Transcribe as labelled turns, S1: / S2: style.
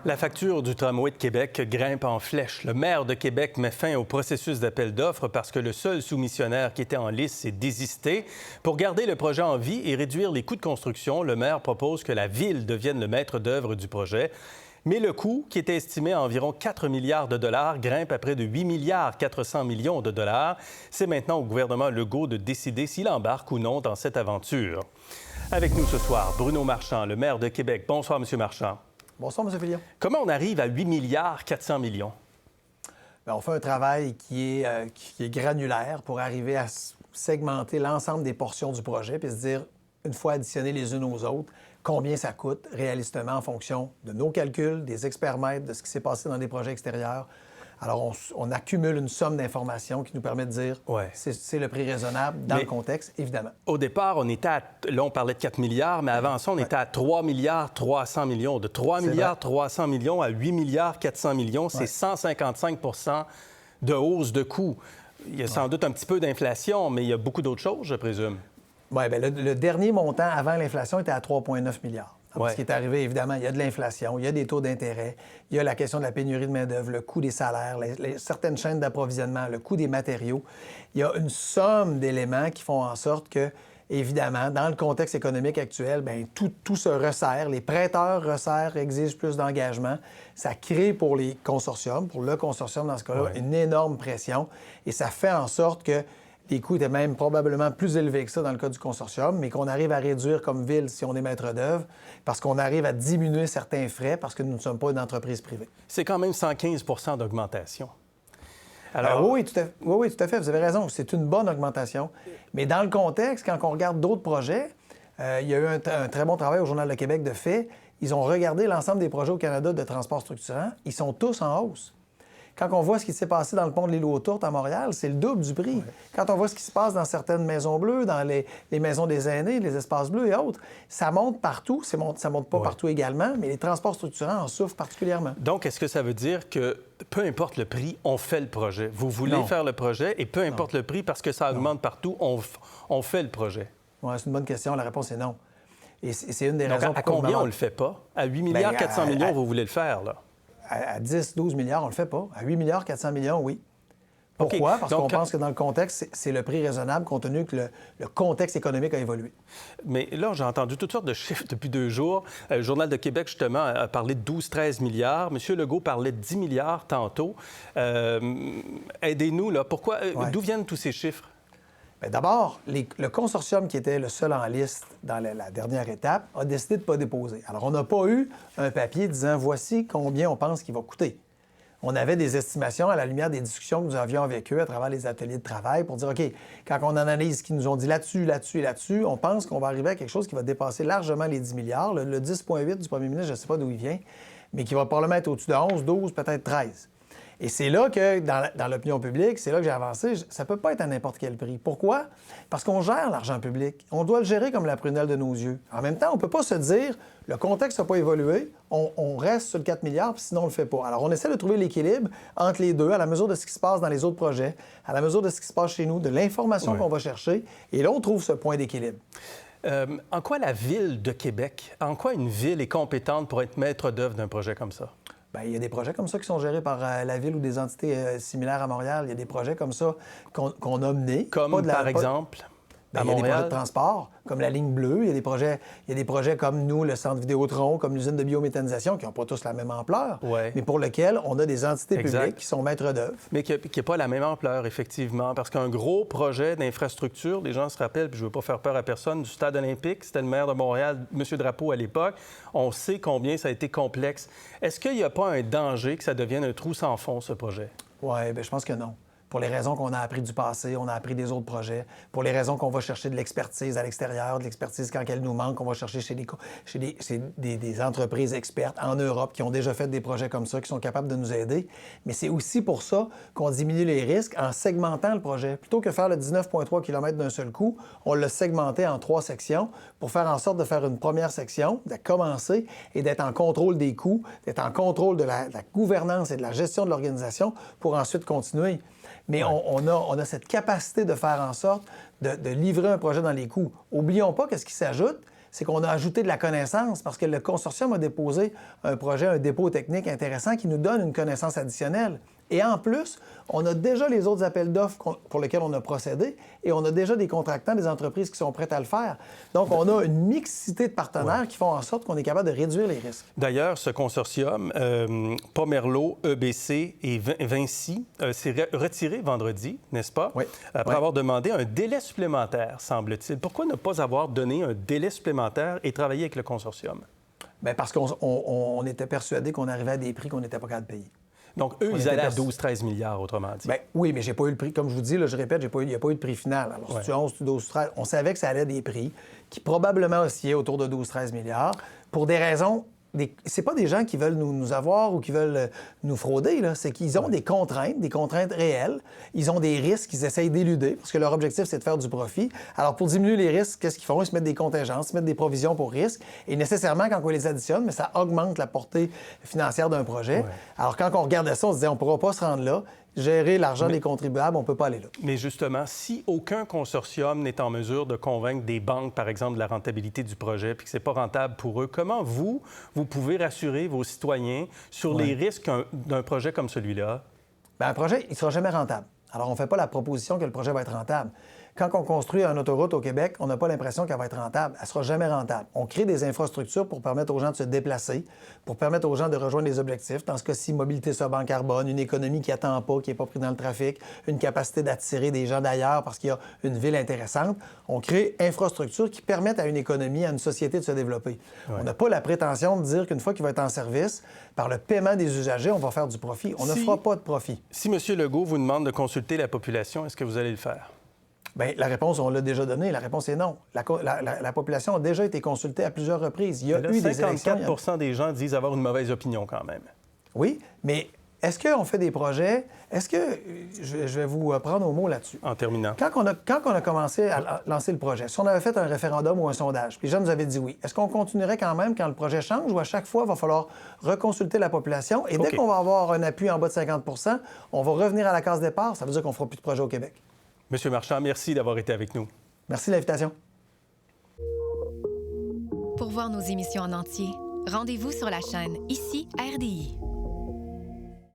S1: La facture du tramway de Québec grimpe en flèche. Le maire de Québec met fin au processus d'appel d'offres parce que le seul soumissionnaire qui était en lice s'est désisté. Pour garder le projet en vie et réduire les coûts de construction, le maire propose que la Ville devienne le maître d'œuvre du projet. Mais le coût, qui était estimé à environ 4 milliards de dollars, grimpe à près de 8 milliards 400 millions de dollars. C'est maintenant au gouvernement Legault de décider s'il embarque ou non dans cette aventure. Avec nous ce soir, Bruno Marchand, le maire de Québec. Bonsoir, M. Marchand.
S2: Bonsoir, M. Fillon.
S1: Comment on arrive à 8 milliards 400 millions?
S2: Bien, on fait un travail qui est granulaire pour arriver à segmenter l'ensemble des portions du projet puis se dire, une fois additionnées les unes aux autres, combien ça coûte réalistement en fonction de nos calculs, des experts-maîtres, de ce qui s'est passé dans des projets extérieurs. Alors, on accumule une somme d'informations qui nous permet de dire c'est le prix raisonnable dans le contexte, évidemment.
S1: Au départ, on était là, on parlait de 4 milliards, mais avant ça, on était à 3 milliards 300 millions. De 3 milliards 300 millions à 8 milliards 400 millions, c'est 155 de hausse de coûts. Il y a sans doute un petit peu d'inflation, mais il y a beaucoup d'autres choses, je présume.
S2: Oui, bien, le dernier montant avant l'inflation était à 3,9 milliards. Ce qui est arrivé, évidemment, il y a de l'inflation, il y a des taux d'intérêt, il y a la question de la pénurie de main-d'œuvre, le coût des salaires, certaines chaînes d'approvisionnement, le coût des matériaux. Il y a une somme d'éléments qui font en sorte que, évidemment, dans le contexte économique actuel, bien, tout se resserre, les prêteurs resserrent, exigent plus d'engagement. Ça crée pour les consortiums, pour le consortium dans ce cas-là, une énorme pression et ça fait en sorte que les coûts étaient même probablement plus élevés que ça dans le cas du consortium, mais qu'on arrive à réduire comme ville si on est maître d'œuvre, parce qu'on arrive à diminuer certains frais parce que nous ne sommes pas une entreprise privée.
S1: C'est quand même 115 d'augmentation.
S2: Alors... oui, tout à fait. Vous avez raison. C'est une bonne augmentation. Mais dans le contexte, quand on regarde d'autres projets, il y a eu un très bon travail au Journal de Québec de fait. Ils ont regardé l'ensemble des projets au Canada de transport structurant. Ils sont tous en hausse. Quand on voit ce qui s'est passé dans le pont de l'île aux Tourtes à Montréal, c'est le double du prix. Quand on voit ce qui se passe dans certaines maisons bleues, dans les maisons des aînés, les espaces bleus et autres, ça monte partout. Ça monte pas partout également, mais les transports structurants en souffrent particulièrement.
S1: Donc, est-ce que ça veut dire que peu importe le prix, on fait le projet? Vous voulez faire le projet et peu importe le prix, parce que ça augmente partout, on fait le projet?
S2: Oui, c'est une bonne question. La réponse est non. Et c'est une des raisons
S1: à combien on le fait pas? À 8 milliards 400 millions, vous voulez le faire, là?
S2: À 10, 12 milliards, on le fait pas. À 8 milliards 400 millions, oui. Pourquoi? Parce qu'on pense que dans le contexte, c'est le prix raisonnable compte tenu que le contexte économique a évolué.
S1: Mais là, j'ai entendu toutes sortes de chiffres depuis 2 jours. Le Journal de Québec, justement, a parlé de 12-13 milliards. M. Legault parlait de 10 milliards tantôt. Aidez-nous, là. Pourquoi? D'où viennent tous ces chiffres?
S2: Bien, d'abord, le consortium qui était le seul en liste dans la dernière étape a décidé de ne pas déposer. Alors, on n'a pas eu un papier disant « voici combien on pense qu'il va coûter ». On avait des estimations à la lumière des discussions que nous avions avec eux à travers les ateliers de travail pour dire « OK, quand on analyse ce qu'ils nous ont dit là-dessus, là-dessus et là-dessus, on pense qu'on va arriver à quelque chose qui va dépasser largement les 10 milliards. » Le 10,8 du premier ministre, je ne sais pas d'où il vient, mais qui va probablement être au-dessus de 11, 12, peut-être 13. Et c'est là que, dans l'opinion publique, c'est là que j'ai avancé. Ça ne peut pas être à n'importe quel prix. Pourquoi? Parce qu'on gère l'argent public. On doit le gérer comme la prunelle de nos yeux. En même temps, on ne peut pas se dire, le contexte n'a pas évolué, on reste sur le 4 milliards, puis sinon on ne le fait pas. Alors, on essaie de trouver l'équilibre entre les deux, à la mesure de ce qui se passe dans les autres projets, à la mesure de ce qui se passe chez nous, de l'information qu'on va chercher. Et là, on trouve ce point d'équilibre.
S1: En quoi la Ville de Québec, en quoi une ville est compétente pour être maître d'œuvre d'un projet comme ça?
S2: Bien, il y a des projets comme ça qui sont gérés par la Ville ou des entités similaires à Montréal. Il y a des projets comme ça qu'on a menés.
S1: Comme, par exemple, à Montréal?
S2: Il y a des projets de transport, comme la ligne bleue. Il y a des projets comme nous, le Centre Vidéotron, comme l'usine de biométhanisation, qui n'ont pas tous la même ampleur, mais pour lesquels on a des entités publiques qui sont maîtres d'œuvre.
S1: Mais qui n'a pas la même ampleur, effectivement. Parce qu'un gros projet d'infrastructure, les gens se rappellent, puis je ne veux pas faire peur à personne, du Stade olympique, c'était le maire de Montréal, M. Drapeau, à l'époque. On sait combien ça a été complexe. Est-ce qu'il n'y a pas un danger que ça devienne un trou sans fond, ce projet?
S2: Oui, bien, je pense que non. Pour les raisons qu'on a appris du passé, on a appris des autres projets. Pour les raisons qu'on va chercher de l'expertise à l'extérieur, de l'expertise quand elle nous manque, qu'on va chercher chez des entreprises expertes en Europe qui ont déjà fait des projets comme ça, qui sont capables de nous aider. Mais c'est aussi pour ça qu'on diminue les risques en segmentant le projet. Plutôt que faire le 19,3 km d'un seul coup, on l'a segmenté en 3 sections pour faire en sorte de faire une première section, de commencer et d'être en contrôle des coûts, d'être en contrôle de la gouvernance et de la gestion de l'organisation pour ensuite continuer. Mais on a cette capacité de faire en sorte de livrer un projet dans les coûts. Oublions pas que ce qui s'ajoute, c'est qu'on a ajouté de la connaissance parce que le consortium a déposé un projet, un dépôt technique intéressant qui nous donne une connaissance additionnelle. Et en plus, on a déjà les autres appels d'offres pour lesquels on a procédé et on a déjà des contractants, des entreprises qui sont prêtes à le faire. Donc, on a une mixité de partenaires qui font en sorte qu'on est capable de réduire les risques.
S1: D'ailleurs, ce consortium, Pomerleau, EBC et Vinci, s'est retiré vendredi, n'est-ce pas?
S2: Oui.
S1: Après avoir demandé un délai supplémentaire, semble-t-il. Pourquoi ne pas avoir donné un délai supplémentaire et travailler avec le consortium?
S2: Bien, parce qu'on était persuadé qu'on arrivait à des prix qu'on n'était pas capable de payer.
S1: Donc, eux, ils allaient à 12-13 milliards, autrement dit.
S2: Bien, oui, mais j'ai pas eu le prix. Comme je vous dis, là, je répète, il n'y a pas eu de prix final. Alors, si tu 11, tu 12, 13, on savait que ça allait des prix qui probablement oscillaient autour de 12-13 milliards pour des raisons. C'est pas des gens qui veulent nous avoir ou qui veulent nous frauder, là. C'est qu'ils ont des contraintes réelles. Ils ont des risques qu'ils essayent d'éluder parce que leur objectif, c'est de faire du profit. Alors, pour diminuer les risques, qu'est-ce qu'ils font? Ils se mettent des contingences, ils se mettent des provisions pour risques. Et nécessairement, quand on les additionne, mais ça augmente la portée financière d'un projet. Ouais. Alors, quand on regardait ça, on se disait, on ne pourra pas se rendre là. Gérer l'argent des contribuables, on ne peut pas aller là.
S1: Mais justement, si aucun consortium n'est en mesure de convaincre des banques, par exemple, de la rentabilité du projet, puis que ce n'est pas rentable pour eux, comment vous pouvez rassurer vos citoyens sur les risques d'un projet comme celui-là?
S2: Bien, un projet, il ne sera jamais rentable. Alors, on ne fait pas la proposition que le projet va être rentable. Quand on construit une autoroute au Québec, on n'a pas l'impression qu'elle va être rentable. Elle ne sera jamais rentable. On crée des infrastructures pour permettre aux gens de se déplacer, pour permettre aux gens de rejoindre les objectifs. Dans ce cas-ci, mobilité sobre en carbone, une économie qui n'attend pas, qui n'est pas prise dans le trafic, une capacité d'attirer des gens d'ailleurs parce qu'il y a une ville intéressante. On crée infrastructures qui permettent à une économie, à une société de se développer. Ouais. On n'a pas la prétention de dire qu'une fois qu'il va être en service, par le paiement des usagers, on va faire du profit. On ne fera pas de profit.
S1: Si M. Legault vous demande de consulter la population, est-ce que vous allez le faire?
S2: Bien, la réponse, on l'a déjà donnée. La réponse est non. La population a déjà été consultée à plusieurs reprises. Il y a eu des élections.
S1: 54 des gens disent avoir une mauvaise opinion quand même.
S2: Oui, mais est-ce qu'on fait des projets? Est-ce que... Je vais vous prendre au mot là-dessus.
S1: En terminant.
S2: Quand on a commencé à lancer le projet, si on avait fait un référendum ou un sondage, puis les gens nous avaient dit oui, est-ce qu'on continuerait quand même quand le projet change ou à chaque fois, il va falloir reconsulter la population? Et dès qu'on va avoir un appui en bas de 50 % on va revenir à la case départ. Ça veut dire qu'on ne fera plus de projet au Québec.
S1: Monsieur Marchand, merci d'avoir été avec nous.
S2: Merci de l'invitation.
S3: Pour voir nos émissions en entier, rendez-vous sur la chaîne ICI RDI.